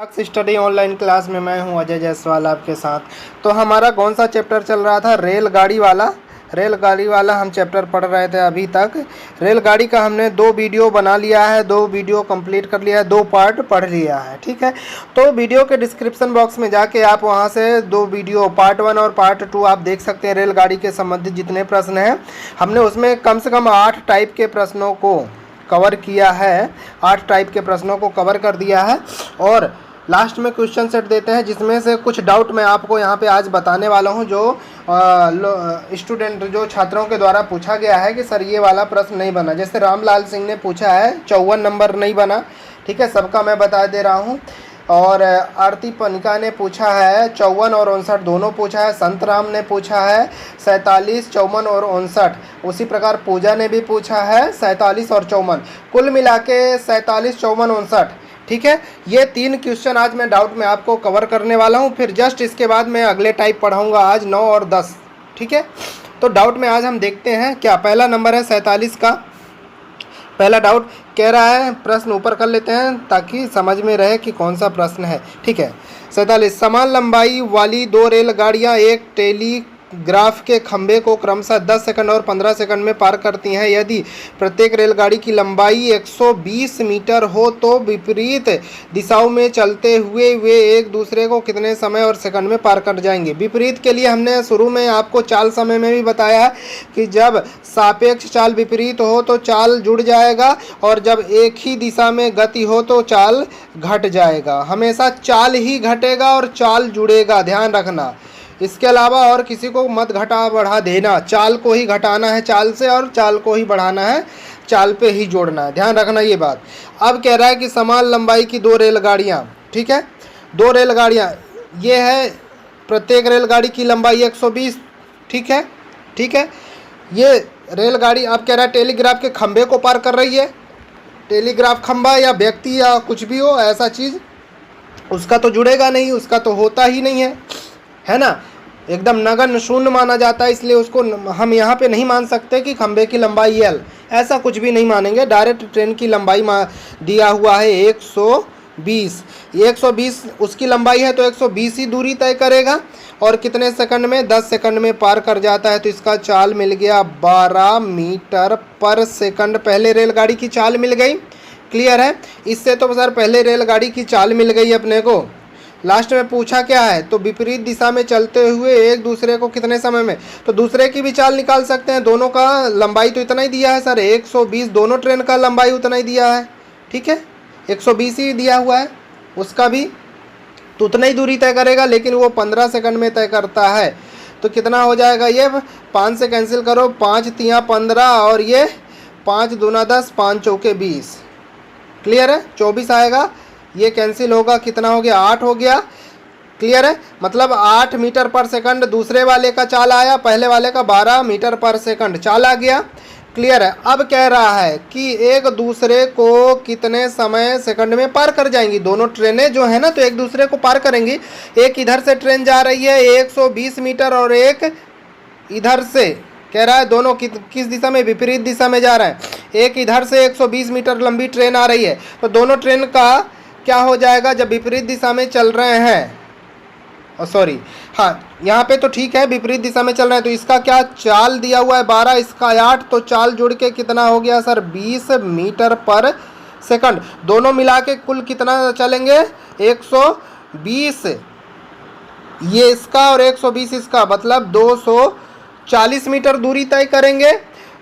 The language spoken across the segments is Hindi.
स्टडी ऑनलाइन क्लास में मैं हूं अजय जायसवाल आपके साथ। तो हमारा कौन सा चैप्टर चल रहा था? रेलगाड़ी वाला हम चैप्टर पढ़ रहे थे अभी तक। रेलगाड़ी का हमने 2 वीडियो बना लिया है, 2 वीडियो कंप्लीट कर लिया है, 2 पार्ट पढ़ लिया है, ठीक है। तो वीडियो के डिस्क्रिप्शन बॉक्स में जाके आप वहां से 2 वीडियो पार्ट 1 और पार्ट 2 आप देख सकते हैं। रेलगाड़ी के संबंधित जितने प्रश्न हैं हमने उसमें कम से कम 8 टाइप के प्रश्नों को कवर किया है, 8 टाइप के प्रश्नों को कवर कर दिया है। और लास्ट में क्वेश्चन सेट देते हैं जिसमें से कुछ डाउट मैं आपको यहाँ पे आज बताने वाला हूँ, जो जो छात्रों के द्वारा पूछा गया है कि सर ये वाला प्रश्न नहीं बना। जैसे रामलाल सिंह ने पूछा है 54 नंबर नहीं बना, ठीक है, सबका मैं बता दे रहा हूँ। और आरती पनिका ने पूछा है 54 और 59 दोनों पूछा है। संतराम ने पूछा है 47, 54 और 59। उसी प्रकार पूजा ने भी पूछा है 47 और 54, कुल मिला के 47, 54, 59, ठीक है। ये 3 क्वेश्चन आज मैं डाउट में आपको कवर करने वाला हूँ। फिर जस्ट इसके बाद मैं अगले टाइप पढ़ाऊँगा आज 9 और 10, ठीक है। तो डाउट में आज हम देखते हैं क्या। पहला नंबर है 47 का। पहला डाउट कह रहा है, प्रश्न ऊपर कर लेते हैं ताकि समझ में रहे कि कौन सा प्रश्न है, ठीक है। 47, समान लंबाई वाली 2 रेलगाड़ियां एक टेलीग्राफ के खंभे को क्रमशः 10 सेकंड और 15 सेकंड में पार करती हैं। यदि प्रत्येक रेलगाड़ी की लंबाई 120 मीटर हो तो विपरीत दिशाओं में चलते हुए वे एक दूसरे को कितने समय और सेकंड में पार कर जाएंगे। विपरीत के लिए हमने शुरू में आपको चाल समय में भी बताया कि जब सापेक्ष चाल विपरीत हो तो चाल जुड़ जाएगा, और जब एक ही दिशा में गति हो तो चाल घट जाएगा। हमेशा चाल ही घटेगा और चाल जुड़ेगा, ध्यान रखना। इसके अलावा और किसी को मत घटा बढ़ा देना, चाल को ही घटाना है चाल से और चाल को ही बढ़ाना है चाल पे ही जोड़ना है, ध्यान रखना ये बात। अब कह रहा है कि समान लंबाई की 2 रेलगाड़ियाँ, ठीक है, 2 रेलगाड़ियाँ, ये है प्रत्येक रेलगाड़ी की लंबाई 120, ठीक है, ठीक है। ये रेलगाड़ी अब कह रहा है टेलीग्राफ के खंभे को पार कर रही है। टेलीग्राफ खंभा या व्यक्ति या कुछ भी हो ऐसा चीज़, उसका तो जुड़ेगा नहीं, उसका तो होता ही नहीं है ना, एकदम नगण्य शून्य माना जाता है। इसलिए उसको हम यहाँ पे नहीं मान सकते कि खंभे की लंबाई L, ऐसा कुछ भी नहीं मानेंगे। डायरेक्ट ट्रेन की लंबाई दिया हुआ है 120 उसकी लंबाई है तो 120 ही दूरी तय करेगा, और कितने सेकंड में? 10 सेकंड में पार कर जाता है। तो इसका चाल मिल गया 12 मीटर पर सेकंड। पहले रेलगाड़ी की चाल मिल गई, क्लियर है। इससे तो सर पहले रेलगाड़ी की चाल मिल गई अपने को। लास्ट में पूछा क्या है? तो विपरीत दिशा में चलते हुए एक दूसरे को कितने समय में, तो दूसरे की भी चाल निकाल सकते हैं। दोनों का लंबाई तो इतना ही दिया है सर, 120, दोनों ट्रेन का लंबाई उतना ही दिया है, ठीक है, 120 ही दिया हुआ है, उसका भी तो उतना ही दूरी तय करेगा, लेकिन वो 15 सेकंड में तय करता है। तो कितना हो जाएगा ये? 5 से कैंसिल करो, 5 तियाँ 15 और ये 5 दूना 10, 5 चौके 20, क्लियर है, 24 आएगा। ये कैंसिल होगा, कितना हो गया? 8 हो गया, क्लियर है। मतलब 8 मीटर पर सेकंड दूसरे वाले का चाल आया, पहले वाले का 12 मीटर पर सेकंड चाल आ गया, क्लियर है। अब कह रहा है कि एक दूसरे को कितने समय सेकंड में पार कर जाएंगी। दोनों ट्रेनें जो है ना तो एक दूसरे को पार करेंगी। एक इधर से ट्रेन जा रही है 120 मीटर और एक इधर से, कह रहा है दोनों किस दिशा में? विपरीत दिशा में जा रहे हैं। एक इधर से 120 मीटर लंबी ट्रेन आ रही है, तो दोनों ट्रेन का क्या हो जाएगा जब विपरीत दिशा में चल रहे हैं? सॉरी, हाँ यहाँ पे तो ठीक है, विपरीत दिशा में चल रहे हैं। तो इसका क्या चाल दिया हुआ है? 12, इसका 8, तो चाल जुड़ के कितना हो गया सर? 20 मीटर पर सेकंड। दोनों मिला के कुल कितना चलेंगे? 120 ये इसका और 120 इसका, मतलब 240 मीटर दूरी तय करेंगे।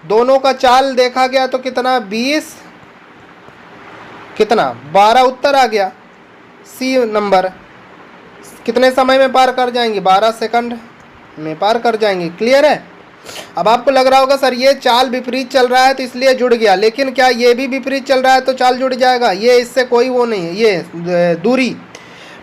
दोनों का चाल देखा गया तो कितना? 20, कितना? 12 उत्तर आ गया। सी नंबर कितने समय में पार कर जाएंगे? 12 सेकंड में पार कर जाएंगे, क्लियर है। अब आपको लग रहा होगा सर ये चाल विपरीत चल रहा है तो इसलिए जुड़ गया, लेकिन क्या ये भी विपरीत चल रहा है तो चाल जुड़ जाएगा? ये इससे कोई वो नहीं है, ये दूरी,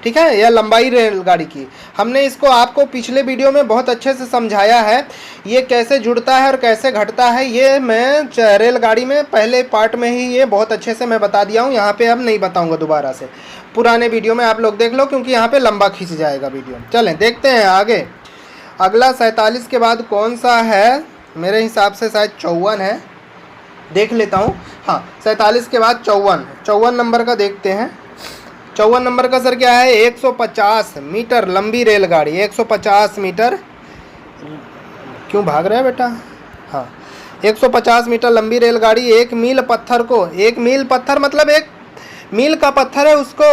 ठीक है, यह लंबाई रेलगाड़ी की। हमने इसको आपको पिछले वीडियो में बहुत अच्छे से समझाया है, ये कैसे जुड़ता है और कैसे घटता है। ये मैं रेलगाड़ी में पहले पार्ट में ही ये बहुत अच्छे से मैं बता दिया हूँ, यहाँ पे अब नहीं बताऊँगा दोबारा से। पुराने वीडियो में आप लोग देख लो, क्योंकि यहाँ पे लंबा खींच जाएगा वीडियो। चलें देखते हैं आगे। अगला 47 के बाद कौन सा है? मेरे हिसाब से शायद 54 है, देख लेता हूँ। हाँ, 47 के बाद 54 नंबर का देखते हैं। 54 नंबर का सर क्या है, 150 मीटर लंबी रेलगाड़ी, 150 मीटर, क्यों भाग रहे हैं बेटा, हाँ 150 मीटर लंबी रेलगाड़ी 1 मील पत्थर को, 1 मील पत्थर मतलब 1 मील का पत्थर है, उसको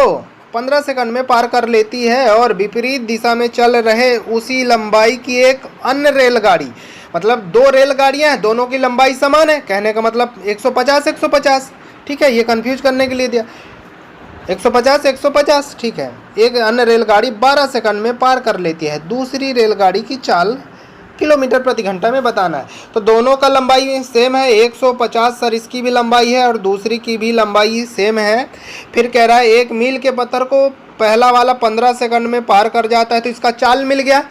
15 सेकंड में पार कर लेती है और विपरीत दिशा में चल रहे उसी लंबाई की एक अन्य रेलगाड़ी, मतलब दो रेलगाड़ियां हैं, दोनों की लंबाई समान है, कहने का मतलब 150 150, ठीक है, ये कंफ्यूज करने के लिए दिया 150 150, ठीक है। एक अन्य रेलगाड़ी 12 सेकंड में पार कर लेती है, दूसरी रेलगाड़ी की चाल किलोमीटर प्रति घंटा में बताना है। तो दोनों का लंबाई सेम है 150 सर, इसकी भी लंबाई है और दूसरी की भी लंबाई सेम है। फिर कह रहा है 1 मील के पत्थर को पहला वाला 15 सेकंड में पार कर जाता है, तो इसका चाल मिल गया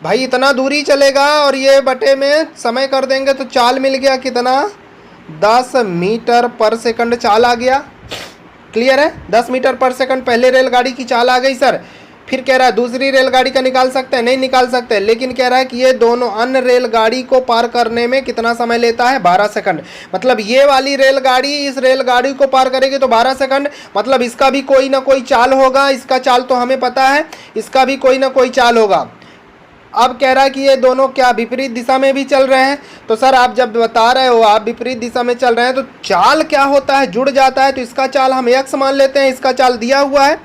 भाई, इतना दूरी चलेगा और ये बटे में समय कर देंगे तो चाल मिल गया कितना, 10 मीटर पर सेकंड चाल आ गया। क्लियर है, 10 मीटर पर सेकंड पहले रेलगाड़ी की चाल आ गई सर। फिर कह रहा है दूसरी रेलगाड़ी का निकाल सकते हैं, नहीं निकाल सकते, लेकिन कह रहा है कि ये दोनों अन्य रेलगाड़ी को पार करने में कितना समय लेता है, 12 सेकंड। मतलब ये वाली रेलगाड़ी इस रेलगाड़ी को पार करेगी तो 12 सेकंड, मतलब इसका भी कोई ना कोई चाल होगा, इसका चाल तो हमें पता है, इसका भी कोई ना कोई चाल होगा। अब कह रहा है कि ये दोनों क्या विपरीत दिशा में भी चल रहे हैं, तो सर आप जब बता रहे हो आप विपरीत दिशा में चल रहे हैं तो चाल क्या होता है, जुड़ जाता है, तो इसका चाल हम x मान लेते हैं, इसका चाल दिया हुआ है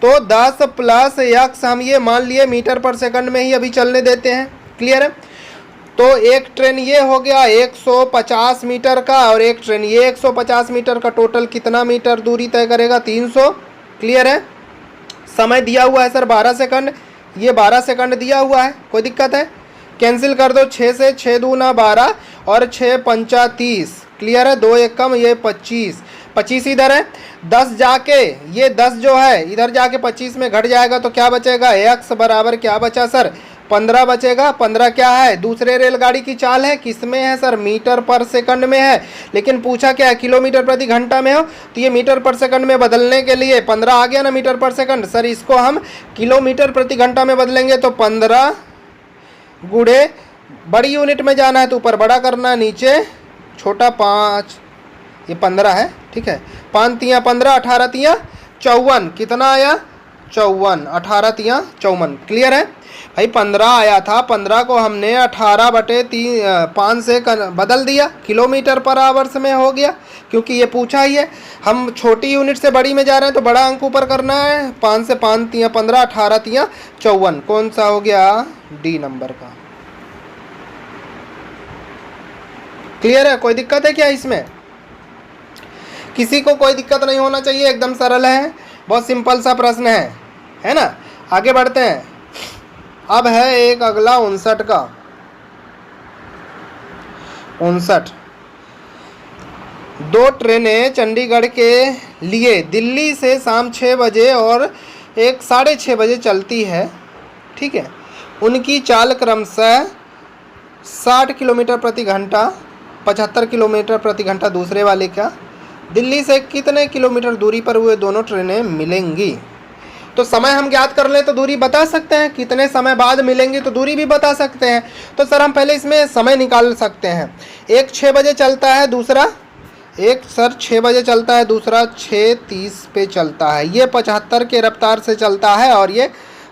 तो 10 प्लस x हम ये मान लिए मीटर पर सेकंड में ही अभी चलने देते हैं। क्लियर है, तो एक ट्रेन ये हो गया 150 मीटर का और एक ट्रेन ये 150 मीटर का, टोटल कितना मीटर दूरी तय करेगा, 300। क्लियर है, समय दिया हुआ है सर 12 सेकंड, ये 12 सेकंड दिया हुआ है, कोई दिक्कत है, कैंसिल कर दो, 6 से 6 दूना 12 और 6 पंचा 30। क्लियर है, 2 एक कम, ये 25, 25 इधर है, 10 जाके ये 10 जो है इधर जाके 25 में घट जाएगा तो क्या बचेगा, x बराबर क्या बचा सर, 15 बचेगा। 15 क्या है, दूसरे रेलगाड़ी की चाल है, किस में है सर, मीटर पर सेकंड में है, लेकिन पूछा क्या है, किलोमीटर प्रति घंटा में हो, तो ये मीटर पर सेकंड में बदलने के लिए 15 आ गया ना मीटर पर सेकंड, सर इसको हम किलोमीटर प्रति घंटा में बदलेंगे तो 15 गुणे, बड़ी यूनिट में जाना है तो ऊपर बड़ा करना है, नीचे छोटा 5, ये 15 है, ठीक है, 5 तियाँ 15, 18 तियाँ 54, कितना आया 54, 18 तियाँ 54। क्लियर है भाई, 15 आया था, 15 को हमने 18/5 से बदल दिया, किलोमीटर पर आवर्स में हो गया, क्योंकि ये पूछा ही है, हम छोटी यूनिट से बड़ी में जा रहे हैं तो बड़ा अंक ऊपर करना है, 5 से 5 तियाँ 15, 18 तियाँ 54, कौन सा हो गया, डी नंबर का। क्लियर है, कोई दिक्कत है क्या इसमें, किसी को कोई दिक्कत नहीं होना चाहिए, एकदम सरल है, बहुत सिंपल सा प्रश्न है ना। आगे बढ़ते हैं, अब है एक अगला 59 का, 59, 2 ट्रेनें चंडीगढ़ के लिए दिल्ली से शाम 6 बजे और एक 6:30 बजे चलती है, ठीक है, उनकी चाल क्रमशः 60 किलोमीटर प्रति घंटा, 75 किलोमीटर प्रति घंटा दूसरे वाले का, दिल्ली से कितने किलोमीटर दूरी पर हुए दोनों ट्रेनें मिलेंगी। तो समय हम ज्ञात कर लें तो दूरी बता सकते हैं, कितने समय बाद मिलेंगी तो दूरी भी बता सकते हैं। तो सर हम पहले इसमें समय निकाल सकते हैं, एक 6 बजे चलता है, दूसरा एक सर 6 बजे चलता है, दूसरा 6:30 पे चलता है, ये 75 के रफ्तार से चलता है और ये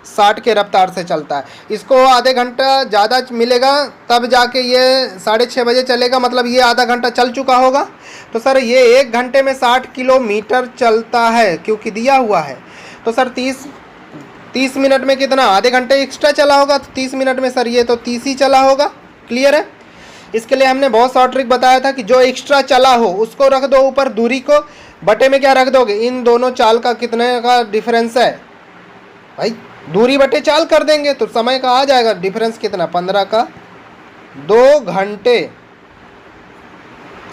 60 के रफ्तार से चलता है। इसको आधे घंटा ज़्यादा मिलेगा तब जाके ये 6:30 बजे चलेगा, मतलब ये आधा घंटा चल चुका होगा। तो सर ये 1 घंटे में 60 किलोमीटर चलता है, क्योंकि दिया हुआ है। तो सर 30 मिनट में कितना, आधे घंटे एक्स्ट्रा चला होगा, तो 30 मिनट में सर ये तो 30 ही चला होगा। क्लियर है, इसके लिए हमने बहुत सा ट्रिक बताया था कि जो एक्स्ट्रा चला हो उसको रख दो ऊपर, दूरी को बटे में क्या रख दोगे, इन दोनों चाल का कितने का डिफरेंस है भाई, दूरी बटे चाल कर देंगे तो समय का आ जाएगा डिफरेंस कितना, 15 का 2 घंटे।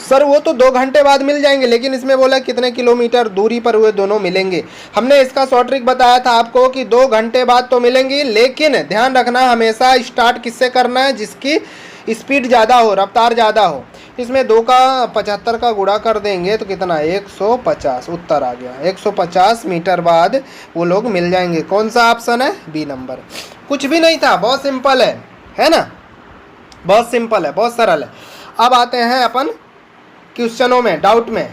सर वो तो 2 घंटे बाद मिल जाएंगे, लेकिन इसमें बोला कितने किलोमीटर दूरी पर हुए दोनों मिलेंगे। हमने इसका शॉर्ट ट्रिक बताया था आपको कि 2 घंटे बाद तो मिलेंगी, लेकिन ध्यान रखना हमेशा स्टार्ट किससे करना है, जिसकी स्पीड ज़्यादा हो, रफ्तार ज़्यादा हो। इसमें 2 का 75 का गुणा कर देंगे तो कितना, 150, उत्तर आ गया, 150 मीटर बाद वो लोग मिल जाएंगे। कौन सा ऑप्शन है, बी नंबर। कुछ भी नहीं था, बहुत सिंपल है ना, बहुत सिंपल है, बहुत सरल है। अब आते हैं अपन क्वेश्चनों में, डाउट में,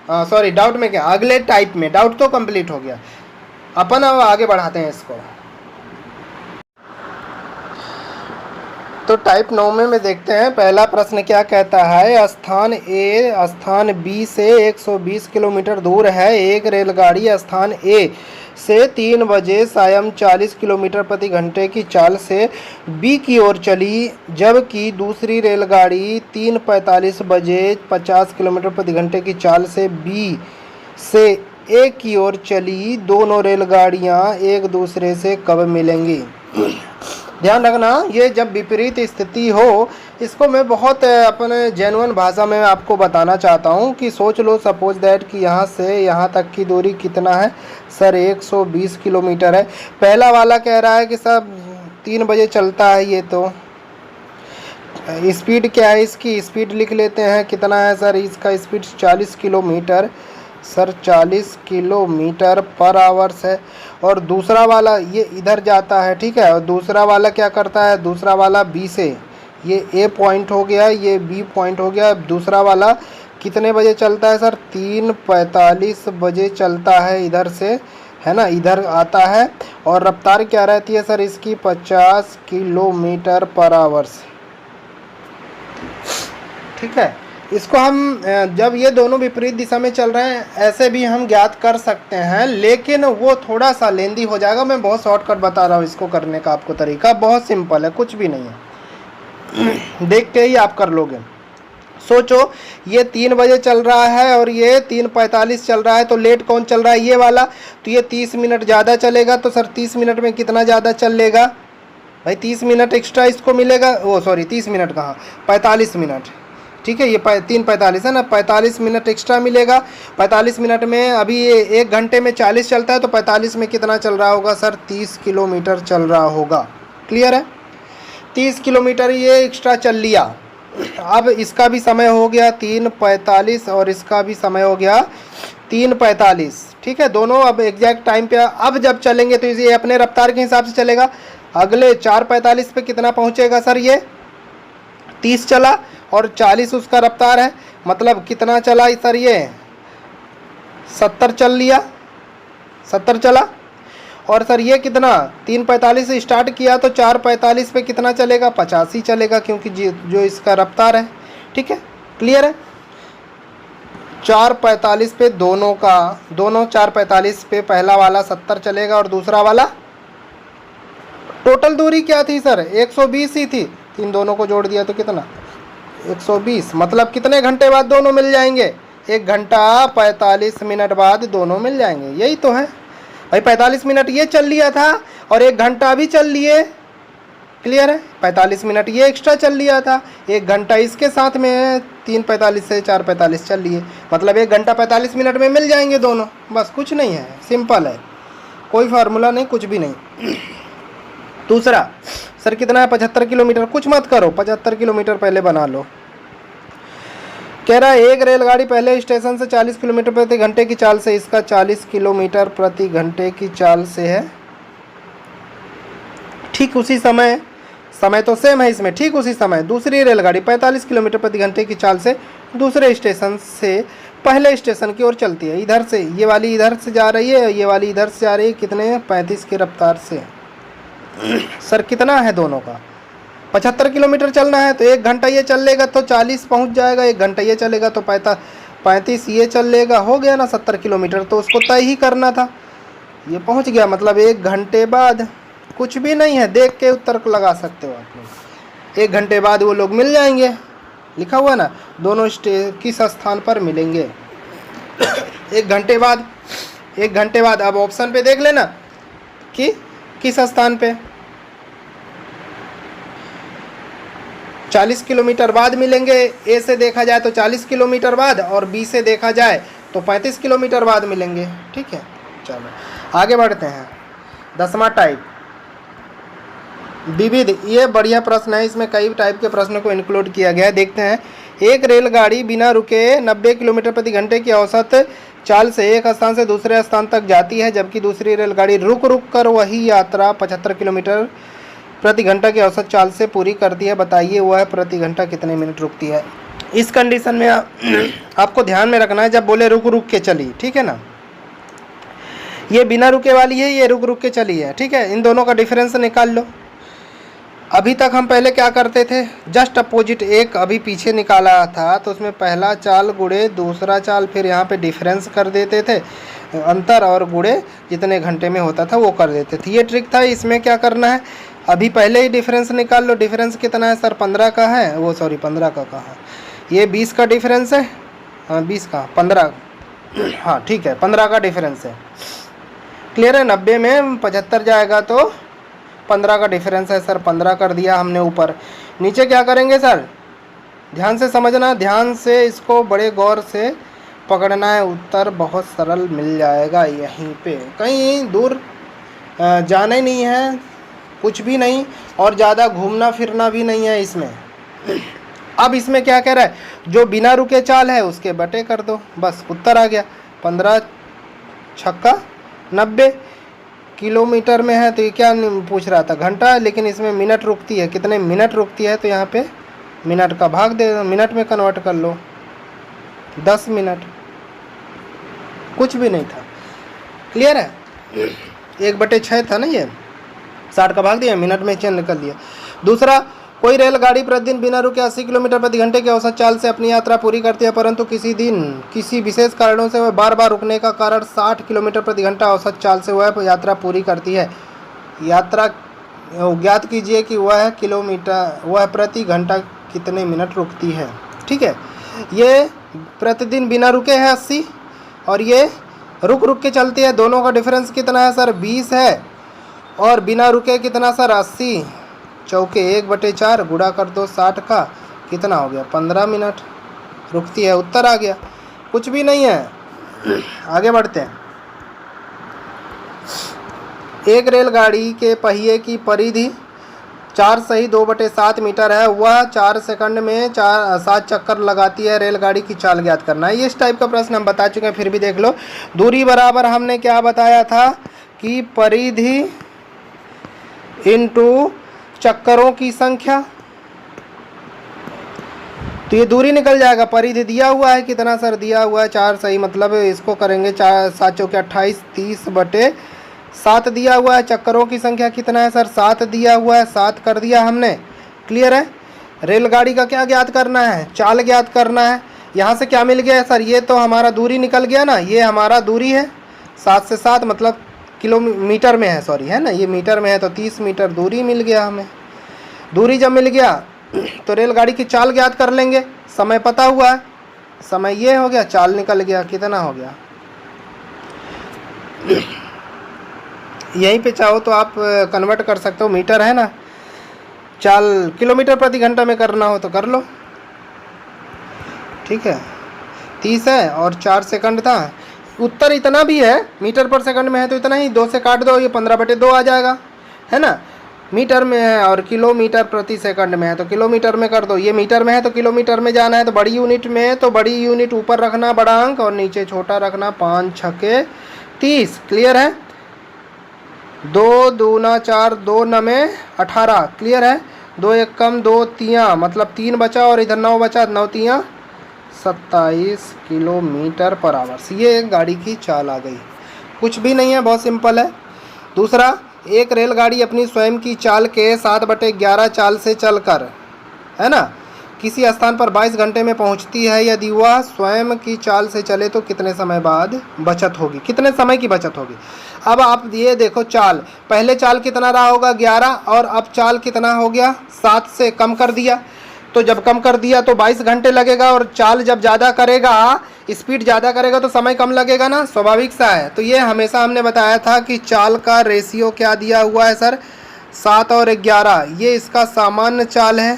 सॉरी डाउट में क्या, अगले टाइप में, डाउट तो कंप्लीट हो गया। अपन अब आगे बढ़ाते हैं इसको। तो टाइप 9 में देखते हैं पहला प्रश्न क्या कहता है। स्थान ए स्थान बी से 120 किलोमीटर दूर है। एक रेलगाड़ी स्थान ए से 3 बजे सायं 40 किलोमीटर प्रति घंटे की चाल से बी की ओर चली, जबकि दूसरी रेलगाड़ी 3:45 बजे 50 किलोमीटर प्रति घंटे की चाल से बी से ए की ओर चली। दोनों रेलगाड़ियां एक दूसरे से कब मिलेंगी? ध्यान रखना, ये जब विपरीत स्थिति हो, इसको मैं बहुत अपने जेन्युइन भाषा में आपको बताना चाहता हूँ कि सोच लो सपोज दैट कि यहाँ से यहाँ तक की दूरी कितना है सर? 120 किलोमीटर है। पहला वाला कह रहा है कि सब 3 बजे चलता है। ये तो स्पीड क्या है इसकी? स्पीड लिख लेते हैं। कितना है सर इसका स्पीड? 40 किलोमीटर सर, 40 किलोमीटर पर आवर्स है। और दूसरा वाला ये इधर जाता है, ठीक है, और दूसरा वाला क्या करता है? दूसरा वाला बी से, ये ए पॉइंट हो गया, ये बी पॉइंट हो गया। दूसरा वाला कितने बजे चलता है सर? 3:45 बजे चलता है इधर से, है ना, इधर आता है। और रफ्तार क्या रहती है सर इसकी? 50 किलोमीटर पर आवर्स, ठीक है। इसको हम जब ये दोनों विपरीत दिशा में चल रहे हैं ऐसे भी हम ज्ञात कर सकते हैं, लेकिन वो थोड़ा सा लेंदी हो जाएगा। मैं बहुत शॉर्टकट बता रहा हूँ इसको करने का आपको तरीका, बहुत सिंपल है, कुछ भी नहीं है, देख के ही आप कर लोगे। सोचो ये 3 बजे चल रहा है और ये 3:45 चल रहा है, तो लेट कौन चल रहा है? ये वाला। तो ये 30 मिनट ज़्यादा चलेगा। तो सर 30 मिनट में कितना ज़्यादा चल लेगा भाई? 30 मिनट एक्स्ट्रा इसको मिलेगा। ओ सॉरी, 30 मिनट कहाँ, 45 मिनट, ठीक है। ये 3:45 है ना, 45 मिनट एक्स्ट्रा मिलेगा। 45 मिनट में अभी ये 1 घंटे में 40 चलता है, तो 45 में कितना चल रहा होगा सर? 30 किलोमीटर चल रहा होगा। क्लियर है? 30 किलोमीटर ये एक्स्ट्रा चल लिया। अब इसका भी समय हो गया 3:45 और इसका भी समय हो गया 3:45, ठीक है। दोनों अब एग्जैक्ट टाइम पे अब जब चलेंगे तो ये अपने रफ्तार के हिसाब से चलेगा। अगले 4:45 पे कितना पहुँचेगा सर? ये 30 चला और 40 उसका रफ्तार है, मतलब कितना चला सर? ये 70 चल लिया, 70 चला। और सर ये कितना 3:45 से स्टार्ट किया तो 4:45 पे कितना चलेगा? 85 चलेगा, क्योंकि जो इसका रफ्तार है, ठीक है। क्लियर है? 4:45 पे दोनों 4:45 पे पहला वाला 70 चलेगा और दूसरा वाला, टोटल दूरी क्या थी सर? 120 ही थी। इन दोनों को जोड़ दिया तो कितना? 120। मतलब कितने घंटे बाद दोनों मिल जाएंगे? 1 घंटा 45 मिनट बाद दोनों मिल जाएंगे। यही तो है भाई, 45 मिनट ये चल लिया था और 1 घंटा भी चल लिए। क्लियर है? 45 मिनट ये एक्स्ट्रा चल लिया था, 1 घंटा इसके साथ में 3:45 से 4:45 चल लिए, मतलब 1 घंटा 45 मिनट में मिल जाएंगे दोनों। बस कुछ नहीं है, सिंपल है, कोई फार्मूला नहीं, कुछ भी नहीं। दूसरा सर कितना है? 75 किलोमीटर। कुछ मत करो, 75 किलोमीटर पहले बना लो। कह रहा है एक रेलगाड़ी पहले स्टेशन से 40 किलोमीटर प्रति घंटे की चाल से, इसका 40 किलोमीटर प्रति घंटे की चाल से है। ठीक उसी समय तो सेम है इसमें, ठीक उसी समय दूसरी रेलगाड़ी 45 किलोमीटर प्रति घंटे की चाल से दूसरे स्टेशन से पहले स्टेशन की ओर चलती है। इधर से ये वाली इधर से जा रही है, ये वाली इधर से जा रही है। कितने? 35 की रफ्तार से। सर कितना है दोनों का? 75 किलोमीटर चलना है, तो 1 घंटा ये चल लेगा तो 40 पहुंच जाएगा, 1 घंटा ये चलेगा तो 35 ये चल लेगा, हो गया ना 70 किलोमीटर। तो उसको तय ही करना था, ये पहुंच गया, मतलब 1 घंटे बाद। कुछ भी नहीं है, देख के उत्तर को लगा सकते हो आप लोग। 1 घंटे बाद वो लोग मिल जाएंगे, लिखा हुआ ना, दोनों किस स्थान पर मिलेंगे? 1 घंटे बाद। 1 घंटे बाद अब ऑप्शन पे देख लेना कि किस स्थान पे। 40 किलोमीटर बाद मिलेंगे। ए से देखा जाए तो 40 किलोमीटर बाद, और बी से देखा जाए तो 35 किलोमीटर बाद मिलेंगे। ठीक है, चलो आगे बढ़ते हैं। 10वां टाइप, विविध। ये बढ़िया प्रश्न है, इसमें कई टाइप के प्रश्नों को इंक्लूड किया गया है। देखते हैं। एक रेलगाड़ी बिना रुके 90 किलोमीटर प्रति घंटे की औसत चाल से एक स्थान से दूसरे स्थान तक जाती है, जबकि दूसरी रेलगाड़ी रुक रुक कर वही यात्रा 75 किलोमीटर प्रति घंटा की औसत चाल से पूरी करती है। बताइए वह प्रति घंटा कितने मिनट रुकती है। इस कंडीशन में आपको ध्यान में रखना है, जब बोले रुक रुक के चली, ठीक है ना। ये बिना रुके वाली है, ये रुक रुक के चली है, ठीक है। इन दोनों का डिफरेंस निकाल लो। अभी तक हम पहले क्या करते थे, जस्ट अपोजिट एक अभी पीछे निकाला था तो उसमें पहला चाल गुणे दूसरा चाल, फिर यहाँ पे डिफरेंस कर देते थे, अंतर और गुणे जितने घंटे में होता था वो कर देते थे। ये ट्रिक था। इसमें क्या करना है, अभी पहले ही डिफरेंस निकाल लो। डिफरेंस कितना है सर, 15 का है, वो सॉरी 15 का कहा, ये 20 का डिफरेंस है, हाँ 20 का 15, हाँ ठीक है 15 का डिफरेंस है। क्लियर है। 90 में 75 जाएगा तो 15 का डिफरेंस है सर, 15 कर दिया हमने ऊपर। नीचे क्या करेंगे सर, ध्यान से समझना, ध्यान से इसको बड़े गौर से पकड़ना है, उत्तर बहुत सरल मिल जाएगा यहीं पे। कहीं दूर जाना ही नहीं है, कुछ भी नहीं, और ज़्यादा घूमना फिरना भी नहीं है इसमें। अब इसमें क्या कह रहा है, जो बिना रुके चाल है उसके बटे कर दो, बस उत्तर आ गया। 15 छक्का 90 किलोमीटर में है, तो ये क्या पूछ रहा था, घंटा, लेकिन इसमें मिनट रुकती है, कितने मिनट रुकती है, तो यहाँ पे मिनट का भाग दे दो, मिनट में कन्वर्ट कर लो, 10 मिनट, कुछ भी नहीं था। क्लियर है। 1/6 था ना ये, 60 का भाग दिया, मिनट में चेंज कर दिया। दूसरा, कोई रेलगाड़ी प्रतिदिन बिना रुके 80 किलोमीटर प्रति घंटे के औसत चाल से अपनी यात्रा पूरी करती है, परंतु किसी दिन किसी विशेष कारणों से वह बार बार रुकने का कारण 60 किलोमीटर प्रति घंटा औसत चाल से वह यात्रा पूरी करती है। यात्रा ज्ञात कीजिए कि वह प्रति घंटा कितने मिनट रुकती है। ठीक है, ये प्रतिदिन बिना रुके है 80, और ये रुक रुक के चलती है। दोनों का डिफरेंस कितना है सर, 20 है, और बिना रुके कितना सर, 80, चौके 1/4 गुणा कर दो 60 का, कितना हो गया, 15 मिनट रुकती है। उत्तर आ गया, कुछ भी नहीं है। आगे बढ़ते हैं। एक रेलगाड़ी के पहिए की परिधि 4 सही 2/7 मीटर है, वह 4 सेकंड में 7 चक्कर लगाती है। रेलगाड़ी की चाल ज्ञात करना है। ये इस टाइप का प्रश्न हम बता चुके हैं, फिर भी देख लो। दूरी बराबर हमने क्या बताया था कि परिधि इनटू चक्करों की संख्या, तो ये दूरी निकल जाएगा। परिधि दिया हुआ है कितना सर, दिया हुआ है 4 सही, मतलब इसको करेंगे 4 7 चौके 28, 30/7 दिया हुआ है। चक्करों की संख्या कितना है सर, 7 दिया हुआ है, 7 कर दिया हमने। क्लियर है। रेलगाड़ी का क्या ज्ञात करना है, चाल ज्ञात करना है। यहाँ से क्या मिल गया है सर, ये तो हमारा दूरी निकल गया ना, ये हमारा दूरी है 7 से 7, मतलब किलोमीटर में है, सॉरी है ना, ये मीटर में है, तो 30 मीटर दूरी मिल गया हमें। दूरी जब मिल गया तो रेलगाड़ी की चाल ज्ञात कर लेंगे। समय पता हुआ है, समय ये हो गया, चाल निकल गया, कितना हो गया। यहीं पे चाहो तो आप कन्वर्ट कर सकते हो, मीटर है ना, चाल किलोमीटर प्रति घंटा में करना हो तो कर लो। ठीक है, 30 है और 4 सेकंड था। उत्तर इतना भी है, मीटर पर सेकंड में है तो इतना ही, 2 से काट दो, ये 15/2 आ जाएगा, है ना। मीटर में है और किलोमीटर प्रति सेकंड में है तो किलोमीटर में कर दो। ये मीटर में है तो किलोमीटर में जाना है, तो बड़ी यूनिट में है तो बड़ी यूनिट ऊपर रखना बड़ा अंक और नीचे छोटा रखना। 5 छक्के 30। क्लियर है। 2 दूना 4, 2 9 18। क्लियर है। 2 1 कम 2 3, मतलब 3 बचा और इधर 9 बचा, 9 3 27 किलोमीटर पर आवर। ये गाड़ी की चाल आ गई, कुछ भी नहीं है, बहुत सिंपल है। दूसरा, एक रेलगाड़ी अपनी स्वयं की चाल के 7/11 चाल से चलकर, है ना, किसी स्थान पर 22 घंटे में पहुंचती है। यदि वह स्वयं की चाल से चले तो कितने समय बाद बचत होगी, कितने समय की बचत होगी। अब आप ये देखो, चाल पहले चाल कितना रहा होगा 11, और अब चाल कितना हो गया, 7 से कम कर दिया। तो जब कम कर दिया तो 22 घंटे लगेगा, और चाल जब ज़्यादा करेगा, स्पीड ज़्यादा करेगा तो समय कम लगेगा ना, स्वाभाविक सा है। तो ये हमेशा हमने बताया था कि चाल का रेशियो क्या दिया हुआ है सर, 7 और 11। ये इसका सामान्य चाल है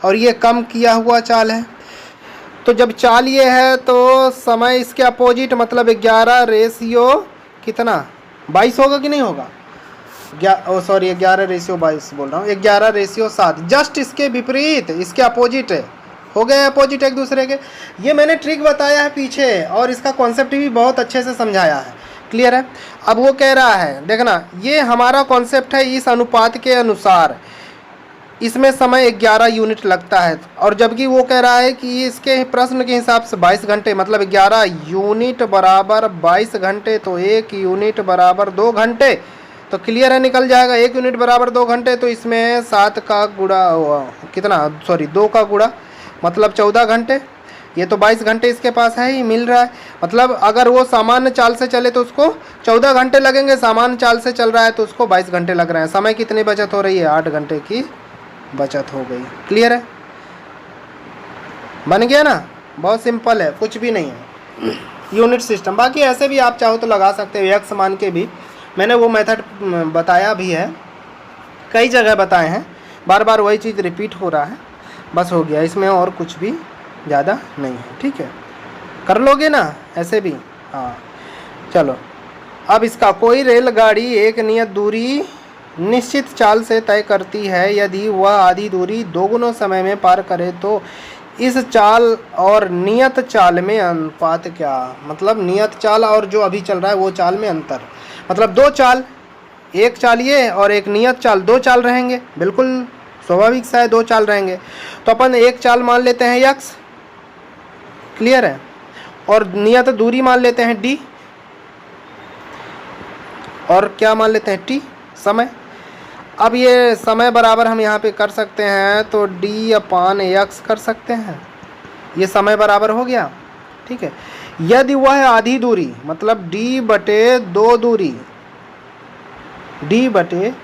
और ये कम किया हुआ चाल है। तो जब चाल ये है तो समय इसके अपोजिट, मतलब 11 रेशियो कितना 22 होगा कि नहीं होगा, सॉरी 11 रेशियो 22 बोल रहा हूँ, 11 रेशियो 7, जस्ट इसके विपरीत, इसके अपोजिट है, हो गए अपोजिट एक दूसरे के। ये मैंने ट्रिक बताया है पीछे, और इसका कॉन्सेप्ट भी बहुत अच्छे से समझाया है। क्लियर है। अब वो कह रहा है, देखना, ये हमारा कॉन्सेप्ट है इस अनुपात के अनुसार, इसमें समय 11 यूनिट लगता है, और जबकि वो कह रहा है कि इसके प्रश्न के हिसाब से 22 घंटे, मतलब 11 यूनिट बराबर 22 घंटे, तो 1 यूनिट बराबर 2 घंटे। तो क्लियर है, निकल जाएगा 1 यूनिट बराबर 2 घंटे, तो इसमें 7 का गुणा कितना, सॉरी 2 का गुणा मतलब 14 घंटे। ये तो 22 घंटे इसके पास है ही, मिल रहा है। मतलब अगर वो सामान्य चाल से चले तो उसको 14 घंटे लगेंगे, सामान्य चाल से चल रहा है तो उसको 22 घंटे लग रहे हैं। समय कितनी बचत हो रही है, 8 घंटे की बचत हो गई। क्लियर है, बन गया ना, बहुत सिंपल है, कुछ भी नहीं है यूनिट सिस्टम। बाकी ऐसे भी आप चाहो तो लगा सकते हो, एक्स मान के भी मैंने वो मेथड बताया भी है, कई जगह बताए हैं, बार बार वही चीज़ रिपीट हो रहा है, बस हो गया, इसमें और कुछ भी ज़्यादा नहीं है। ठीक है, कर लोगे ना ऐसे भी। हाँ चलो, अब इसका कोई रेलगाड़ी एक नियत दूरी निश्चित चाल से तय करती है, यदि वह आधी दूरी दोगुना समय में पार करे तो इस चाल और नियत चाल में अनुपात क्या। मतलब नियत चाल और जो अभी चल रहा है वो चाल में अंतर, मतलब दो चाल, एक चाल ये और एक नियत चाल, दो चाल रहेंगे, बिल्कुल स्वाभाविक सा है, दो चाल रहेंगे। तो अपन एक चाल मान लेते हैं यक्स, क्लियर है, और नियत दूरी मान लेते हैं डी, और क्या मान लेते हैं टी, समय। अब ये समय बराबर हम यहाँ पे कर सकते हैं, तो डी अपान एक्स कर सकते हैं, ये समय बराबर हो गया। ठीक है, यदि वह आधी दूरी, मतलब डी बटे दो दूरी, डी बटे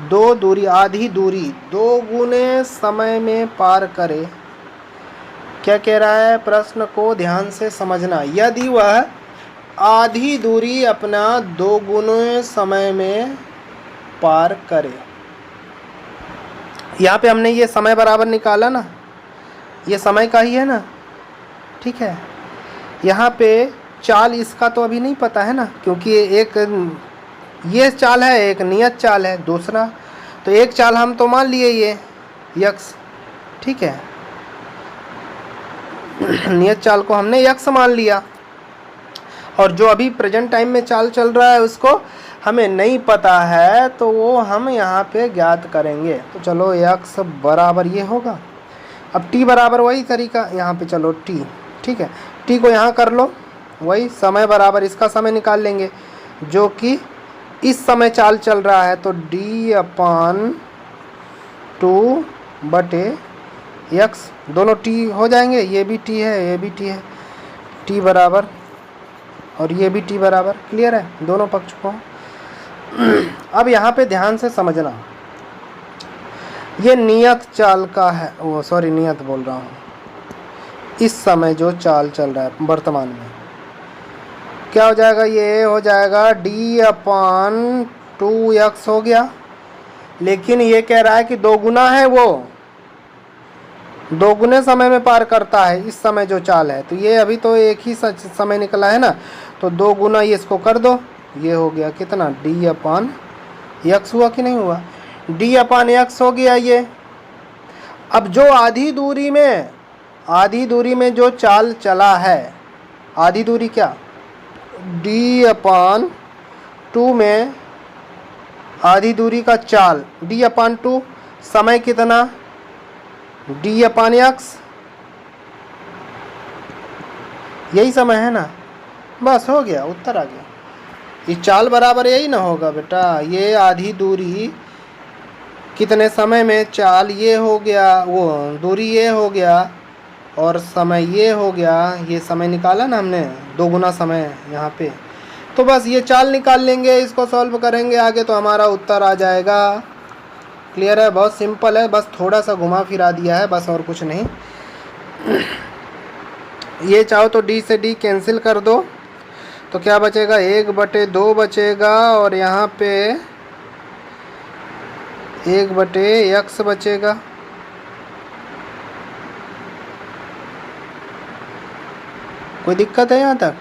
दो दूरी, आधी दूरी दो गुने समय में पार करे। क्या कह रहा है, प्रश्न को ध्यान से समझना। यदि वह आधी दूरी अपना दो गुने समय में पार करे, यहाँ पे हमने ये समय बराबर निकाला ना, ये समय का ही है ना। ठीक है, यहाँ पे चाल इसका तो अभी नहीं पता है ना, क्योंकि एक ये चाल है, एक नियत चाल है दूसरा, तो एक चाल हम तो मान लिए ये यक्स, ठीक है, नियत चाल को हमने यक्स मान लिया, और जो अभी प्रेजेंट टाइम में चाल चल रहा है उसको हमें नहीं पता है, तो वो हम यहाँ पे ज्ञात करेंगे। तो चलो यक्स बराबर ये होगा। अब टी बराबर वही तरीका यहाँ पे, चलो टी, ठीक है, टी को यहाँ कर लो, वही समय बराबर इसका समय निकाल लेंगे जो कि इस समय चाल चल रहा है, तो डी अपान 2 बटे यक्स, दोनों टी हो जाएंगे, ये भी टी है ये भी टी है, टी बराबर और ये भी टी बराबर। क्लियर है दोनों पक्ष को। अब यहाँ पे ध्यान से समझना, ये नियत चाल का है, वो सॉरी नियत बोल रहा हूँ, इस समय जो चाल चल रहा है वर्तमान में, क्या हो जाएगा, ये हो जाएगा डी अपान 2x हो गया। लेकिन ये कह रहा है कि दो गुना है, वो दो गुने समय में पार करता है इस समय जो चाल है, तो ये अभी तो एक ही समय निकला है ना, तो दो गुना ये इसको कर दो, ये हो गया कितना, डी अपान एक्स हुआ कि नहीं हुआ, डी अपान एक्स हो गया ये। अब जो आधी दूरी में जो चाल चला है, आधी दूरी क्या, डी अपान 2 में आधी दूरी का चाल, डी अपान 2, समय कितना, डी अपान एक्स, यही समय है ना, बस हो गया, उत्तर आ गया। ये चाल बराबर यही ना होगा बेटा, ये आधी दूरी कितने समय में, चाल ये हो गया, वो दूरी ये हो गया, और समय ये हो गया, ये समय निकाला ना हमने, दो गुना समय यहाँ पे, तो बस ये चाल निकाल लेंगे, इसको सॉल्व करेंगे आगे तो हमारा उत्तर आ जाएगा। क्लियर है, बहुत सिंपल है, बस थोड़ा सा घुमा फिरा दिया है, बस और कुछ नहीं। ये चाहो तो डी से डी कैंसिल कर दो, तो क्या बचेगा, 1/2 बचेगा, और यहाँ पे 1/x बचेगा। कोई दिक्कत है यहाँ तक?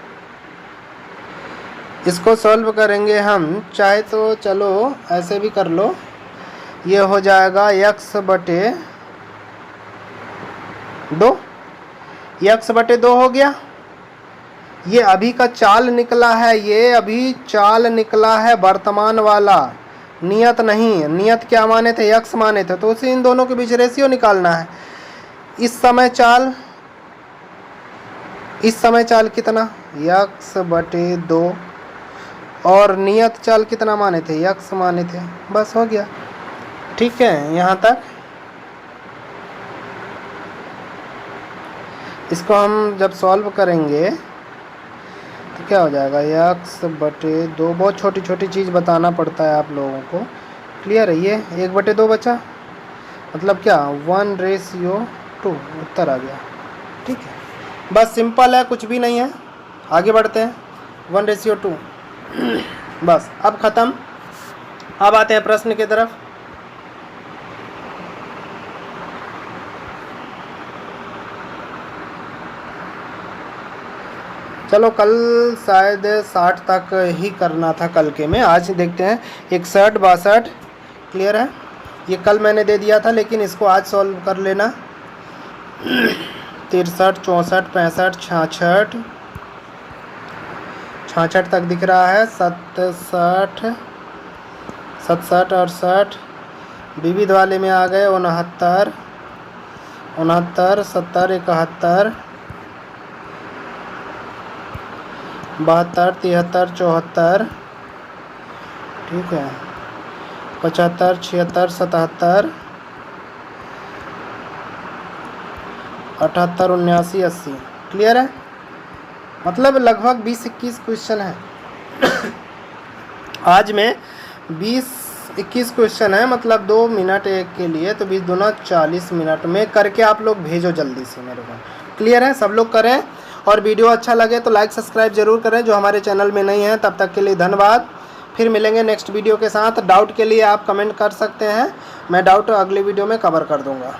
इसको सॉल्व करेंगे हम, चाहे तो चलो ऐसे भी कर लो, ये हो जाएगा x/2, x/2 हो गया। ये अभी का चाल निकला है, ये अभी चाल निकला है वर्तमान वाला, नियत नहीं, नियत क्या माने थे, यक्स माने थे, तो उसी इन दोनों के बीच रेशियो निकालना है। इस समय चाल कितना, यक्स बटे 2, और नियत चाल कितना माने थे, यक्स माने थे, बस हो गया। ठीक है, यहाँ तक। इसको हम जब सॉल्व करेंगे तो क्या हो जाएगा, यक्स बटे 2, बहुत छोटी छोटी चीज़ बताना पड़ता है आप लोगों को, क्लियर है। ये 1/2 बचा, मतलब क्या 1:2, उत्तर आ गया। ठीक है, बस सिंपल है, कुछ भी नहीं है। आगे बढ़ते हैं, 1:2। बस अब ख़त्म। अब आते हैं प्रश्न की तरफ। चलो, कल शायद 60 तक ही करना था कल के में, आज देखते हैं 61, 62, क्लियर है। ये कल मैंने दे दिया था, लेकिन इसको आज सॉल्व कर लेना। 63, 64, 65, 66, 66 तक दिख रहा है, 67, 68, विविध वाले में आ गए, 69, 70, 71, 72, 73, 74, ठीक है, 75, 76, 77, 78, 79, 80, क्लियर है। मतलब लगभग 20-21 क्वेश्चन है। आज में 20-21 क्वेश्चन है, मतलब 2 मिनट एक के लिए, तो 20 दूना 40 मिनट में करके आप लोग भेजो जल्दी से मेरे को, क्लियर है। सब लोग करें, और वीडियो अच्छा लगे तो लाइक सब्सक्राइब जरूर करें, जो हमारे चैनल में नहीं है। तब तक के लिए धन्यवाद, फिर मिलेंगे नेक्स्ट वीडियो के साथ। डाउट के लिए आप कमेंट कर सकते हैं, मैं डाउट अगले वीडियो में कवर कर दूंगा।